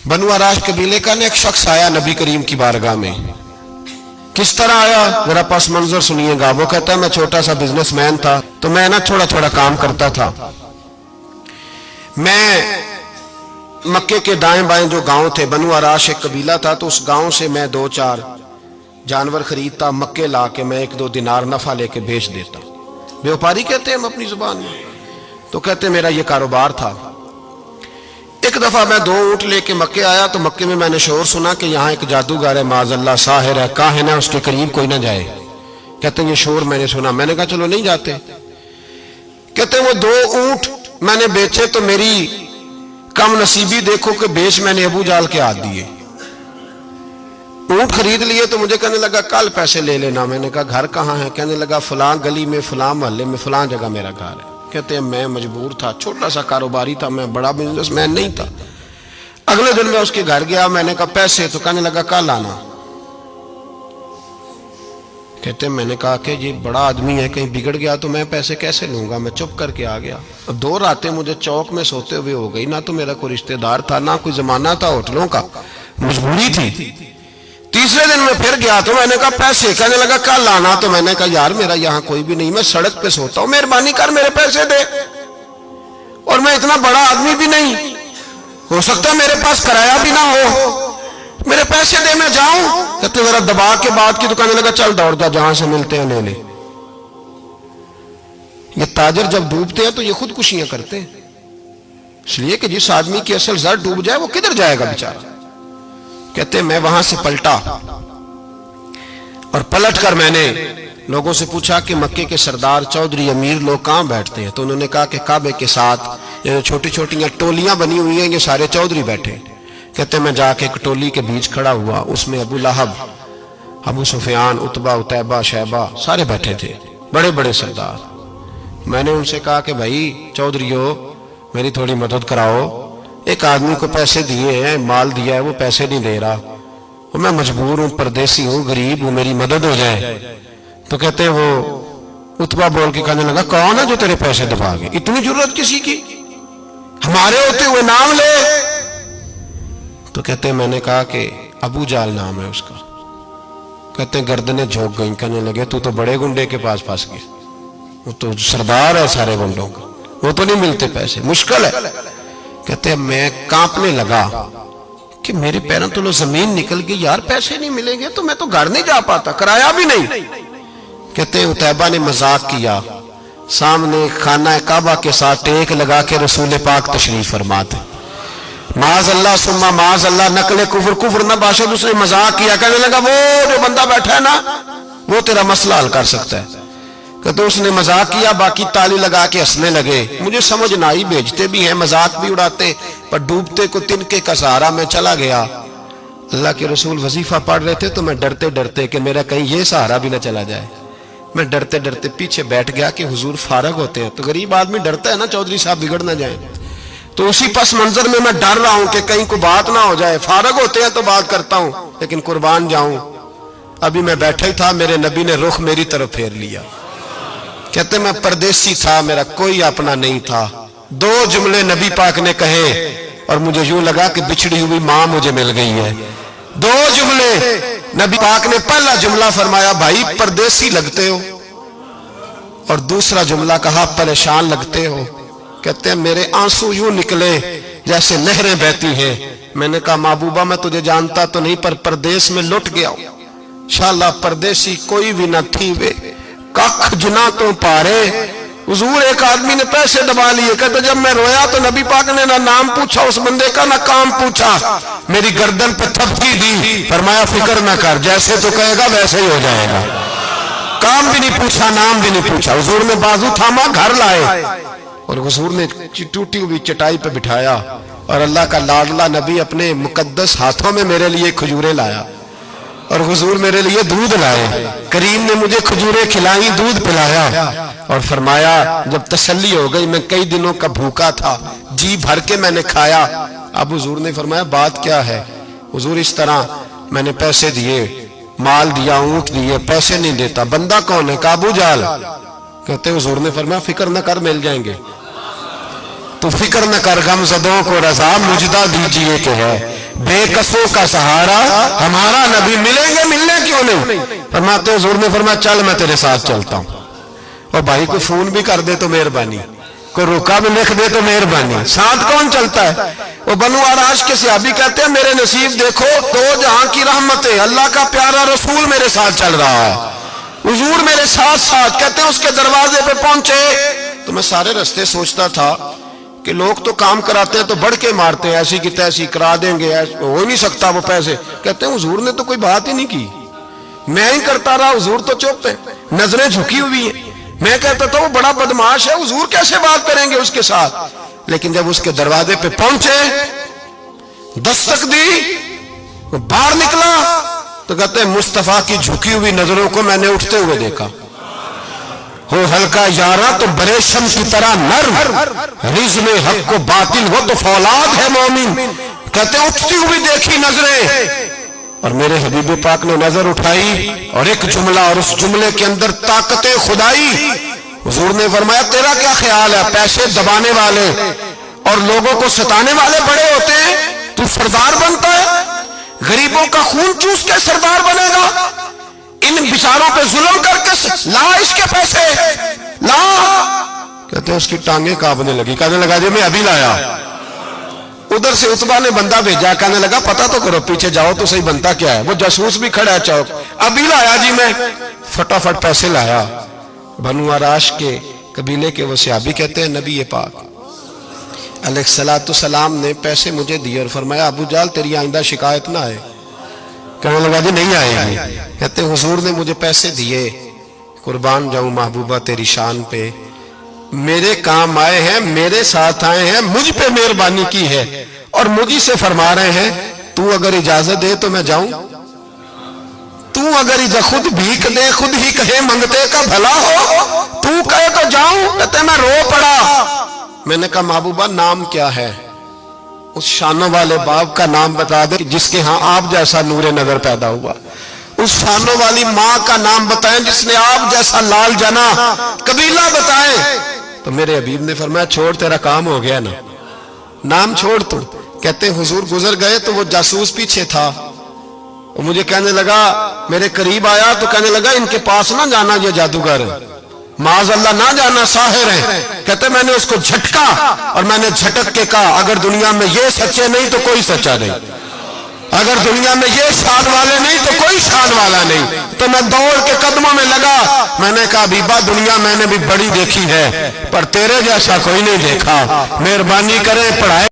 बनु आराश कबीले का एक शख्स आया नबी करीम की बारगाह में। किस तरह आया जरा पस मंजर सुनिएगा। वो कहता है मैं छोटा सा बिजनेसमैन था, तो मैं ना थोड़ा थोड़ा काम करता था। मैं मक्के के दाएं बाएं जो गांव थे, बनु आराश एक कबीला था, तो उस गांव से मैं 2-4 जानवर खरीदता, मक्के ला के मैं 1-2 दिनार नफा लेके बेच देता। व्यापारी कहते हैं हम अपनी जुबान में। तो कहते मेरा ये कारोबार था। एक दफा मैं 2 ऊंट लेके मक्के आया, तो मक्के में मैंने शोर सुना कि यहाँ एक जादूगर है, माज़अल्लाह साहिर है, काहिन है, उसके करीब कोई ना जाए। कहते ये शोर मैंने सुना। मैंने कहा चलो नहीं जाते। कहते वो 2 ऊंट मैंने बेचे तो मेरी कम नसीबी देखो कि बेच मैंने अबू जाल के हाथ दिए। ऊंट खरीद लिए तो मुझे कहने लगा कल पैसे ले लेना। मैंने कहा घर कहाँ है? कहने लगा फलां गली में, फलां मोहल्ले में, फलां जगह मेरा घर है। कहते हैं मैं मजबूर था, छोटा सा कारोबारी था, मैं बड़ा बिजनेसमैन नहीं था। अगले दिन मैं उसके घर गया, मैंने कहा पैसे, तो कहने लगा कल आना। कहते मैंने कहा कि ये बड़ा आदमी है, कहीं बिगड़ गया तो मैं पैसे कैसे लूंगा। मैं चुप करके आ गया। अब 2 रातें मुझे चौक में सोते हुए हो गई। ना तो मेरा कोई रिश्तेदार था, ना कोई जमाना था होटलों का, मजबूरी थी। तीसरे दिन मैं फिर गया तो मैंने कहा पैसे, कहने लगा कल आना। तो मैंने कहा यार मेरा यहाँ कोई भी नहीं, मैं सड़क पे सोता हूँ, मेहरबानी कर मेरे पैसे दे। और मैं इतना बड़ा आदमी भी नहीं, हो सकता मेरे पास किराया भी ना हो, मेरे पैसे दे मैं जाऊं। कहते जरा दबा के बात की। तो कहने लगा चल दौड़ जा, जहां से मिलते हैं ले ले। ये ताजर जब डूबते हैं तो ये खुदकुशियां करते हैं, इसलिए कि जिस आदमी की असल जड़ डूब जाए वो किधर जाएगा बेचारा। कहते मैं वहां से पलटा और पलट कर मैंने लोगों से पूछा कि मक्के के सरदार, चौधरी, अमीर लोग कहां बैठते हैं। तो उन्होंने कहा कि काबे के साथ ये छोटी छोटी टोलियां बनी हुई हैं, ये सारे चौधरी बैठे। कहते मैं जाके एक टोली के बीच खड़ा हुआ, उसमें अबू लहब, अबू सुफियान, उतबा, उतैबा, शैबा सारे बैठे थे, बड़े बड़े सरदार। मैंने उनसे कहा कि भाई चौधरीओ मेरी थोड़ी मदद कराओ, एक आदमी को पैसे दिए हैं, माल दिया है, वो पैसे नहीं दे रहा, और मैं मजबूर हूँ, परदेसी हूँ, गरीब हूँ, मेरी मदद हो जाए। तो कहते वो उतबा बोल के कहने लगा कौन है जो तेरे पैसे दबा गए, इतनी जरूरत किसी की, हमारे होते हुए नाम ले। तो कहते मैंने कहा कि अबू जाल नाम है उसका। कहते गर्दनें झोंक गई। कहने लगे तू तो बड़े गुंडे के पास फंस गया, वो तो सरदार है सारे गुंडों का, वो तो नहीं मिलते पैसे, मुश्किल है। कहते मैं कांपने लगा कि मेरे पैरों तो जमीन निकल गई, यार पैसे नहीं मिलेंगे तो मैं तो घर नहीं जा पाता, किराया भी नहीं। कहते उतैबा ने मजाक किया, सामने खाना काबा के साथ टेक लगा के रसूल पाक तशरीफ फरमाते, माज अल्लाह सुम्मा माज अल्लाह, नकले कुफर, कुफर ना बाशद। उसने मजाक किया, कहने लगा वो जो बंदा बैठा है ना वो तेरा मसला हल कर सकता है। कहते उसने मजाक किया, बाकी ताली लगा के हंसने लगे। मुझे समझ ना आई, भेजते भी हैं, मजाक भी उड़ाते, पर डूबते को तिनके का सहारा मैं चला गया। अल्लाह के रसूल वजीफा पढ़ रहे थे तो मैं डरते डरते कि मेरा कहीं ये सहारा भी ना चला जाए, मैं डरते डरते पीछे बैठ गया कि हुजूर फारग होते हैं। तो गरीब आदमी डरता है ना चौधरी साहब बिगड़ ना जाए, तो उसी पस मंजर में मैं डर रहा हूं कि कहीं को बात ना हो जाए। फारग होते हैं तो बात करता हूं, लेकिन कुर्बान जाऊं। अभी मैं बैठा ही था, मेरे नबी ने रुख मेरी तरफ फेर लिया। कहते मैं परदेसी था, मेरा कोई अपना नहीं था। 2 जुमले नबी पाक ने कहे और मुझे यूं लगा कि बिछड़ी हुई मां मुझे मिल गई है। 2 जुमले नबी पाक ने, पहला जुमला फरमाया भाई परदेसी लगते हो, और दूसरा जुमला कहा परेशान लगते हो। कहते हैं मेरे आंसू यूं निकले जैसे नहरें बहती हैं। मैंने कहा महबूबा मैं तुझे जानता तो नहीं, पर परदेश में लुट गया हूं। शाला परदेसी कोई भी न थी वे, कख जुना तो पारे। हुजूर एक आदमी ने पैसे दबा लिए। कहते जब मैं रोया तो नबी पाक ने ना नाम पूछा उस बंदे का, ना काम पूछा, मेरी गर्दन पे थपकी दी, फरमाया फिक्र ना कर, जैसे तो कहेगा वैसे ही हो जाएगा। काम भी नहीं पूछा, नाम भी नहीं पूछा। हुजूर ने बाजू थामा, घर लाए, और हुजूर ने टूटी हुई चटाई पे बिठाया, और अल्लाह का लाडला नबी अपने मुकद्दस हाथों में मेरे लिए खजूरें लाया, और हुजूर मेरे लिए दूध लाए। करीम ने मुझे खजूरें खिलाई, दूध पिलाया, और फरमाया जब तसल्ली हो गई, मैं कई दिनों का भूखा था, जी भर के मैंने खाया। अब हुजूर ने फरमाया बात क्या है। हुजूर इस तरह मैंने पैसे दिए, माल दिया, ऊंट दिए, पैसे नहीं देता। बंदा कौन है? अबू जाल। कहते हुजूर ने फरमाया फिक्र न कर, मिल जाएंगे। तो फिक्र न कर, गमज़दों को रज़ा मुजदा दीजिए कि है। بے کسوں کا سہارا ہمارا نبی، ملیں گے ملنے کیوں نہیں؟ فرماتے حضور نے فرمایا چل میں تیرے ساتھ چلتا ہوں، اور بھائی کو فون بھی کر دے تو مہربانی، کوئی روکا بھی لکھ دے تو مہربانی، ساتھ کون چلتا ہے؟ وہ بنو آراش کے صحابی کہتے ہیں میرے نصیب دیکھو، دو جہاں کی رحمتیں، اللہ کا پیارا رسول میرے ساتھ چل رہا ہے، حضور میرے ساتھ ساتھ۔ کہتے ہیں اس کے دروازے پہ پہنچے تو میں سارے رستے سوچتا تھا کہ لوگ تو کام کراتے ہیں تو بڑھ کے مارتے ہیں، ایسی کی تیسی کرا دیں گے، ہو ہی نہیں سکتا وہ پیسے۔ کہتے ہیں حضور نے تو کوئی بات ہی نہیں کی، میں ہی کرتا رہا، حضور تو چپ ہیں، نظریں جھکی ہوئی ہیں۔ میں کہتا تھا وہ بڑا بدماش ہے، حضور کیسے بات کریں گے اس کے ساتھ؟ لیکن جب اس کے دروازے پہ پہنچے، دستک دی، وہ باہر نکلا تو کہتے ہیں مصطفیٰ کی جھکی ہوئی نظروں کو میں نے اٹھتے ہوئے دیکھا۔ ہو ہلکا یارا تو بریشم کی طرح نرم، رزم حق کو باطل ہو تو فولاد ہے مومن۔ کہتے ہیں اٹھتی ہوئی دیکھی نظریں، اور میرے حبیب پاک نے نظر اٹھائی اور ایک جملہ، اور اس جملے کے اندر طاقت خدائی۔ حضور نے فرمایا تیرا کیا خیال ہے؟ پیسے دبانے والے اور لوگوں کو ستانے والے بڑے ہوتے ہیں، تو سردار بنتا ہے؟ غریبوں کا خون چوس کے سردار بنے گا؟ ان بیچاروں پہ ظلم کر کے لا اس کے پیسے لا۔ کہتے ہیں اس کی ٹانگیں کانپنے لگی، کہنے لگا جی میں ابھی لایا۔ ادھر سے عتبہ نے بندہ بھیجا، کہنے لگا پتہ تو کرو، پیچھے جاؤ تو صحیح بنتا کیا ہے۔ وہ جاسوس بھی کھڑا ہے چوک، ابھی لایا جی میں، فٹافٹ پیسے لایا۔ بنو آراش کے قبیلے کے وہ صحابی کہتے ہیں نبی پاک علیہ السلام نے پیسے مجھے دیے اور فرمایا ابو جال تیری آئندہ شکایت نہ آئے۔ کہنے لگا جی نہیں آئے گی۔ کہتے ہیں حضور نے مجھے پیسے دیے، قربان جاؤں محبوبہ تیری شان پہ، میرے کام آئے ہیں، میرے ساتھ آئے ہیں، مجھ پہ مہربانی کی ہے، اور مجھے سے فرما رہے ہیں تو اگر اجازت دے تو میں جاؤں، تو اگر خود بھیک دے، خود ہی کہے منگتے کا بھلا ہو، تو کہے تو جاؤں۔ کہتے ہیں میں رو پڑا۔ میں نے کہا محبوبہ نام کیا ہے؟ اس شانوں والے باپ کا نام بتا دے جس کے ہاں آپ جیسا نور نظر پیدا ہوا، اس شانوں والی ماں کا نام بتائیں جس نے آپ جیسا لال جنا، قبیلہ بتائیں۔ تو میرے حبیب نے فرمایا چھوڑ تیرا کام ہو گیا نا، نام چھوڑ تو۔ کہتے حضور گزر گئے تو وہ جاسوس پیچھے تھا، وہ مجھے کہنے لگا، میرے قریب آیا تو کہنے لگا ان کے پاس نہ جانا، یہ جادوگر معاذ اللہ نہ جانا، ساحر ہیں۔ کہتے میں نے اس کو جھٹکا اور میں نے جھٹک کے کہا اگر دنیا میں یہ سچے نہیں تو کوئی سچا نہیں، اگر دنیا میں یہ شان والے نہیں تو کوئی شان والا نہیں۔ تو میں دوڑ کے قدموں میں لگا، میں نے کہا حبیبہ دنیا میں نے بھی بڑی دیکھی ہے پر تیرے جیسا کوئی نہیں دیکھا، مہربانی کرے پڑھائے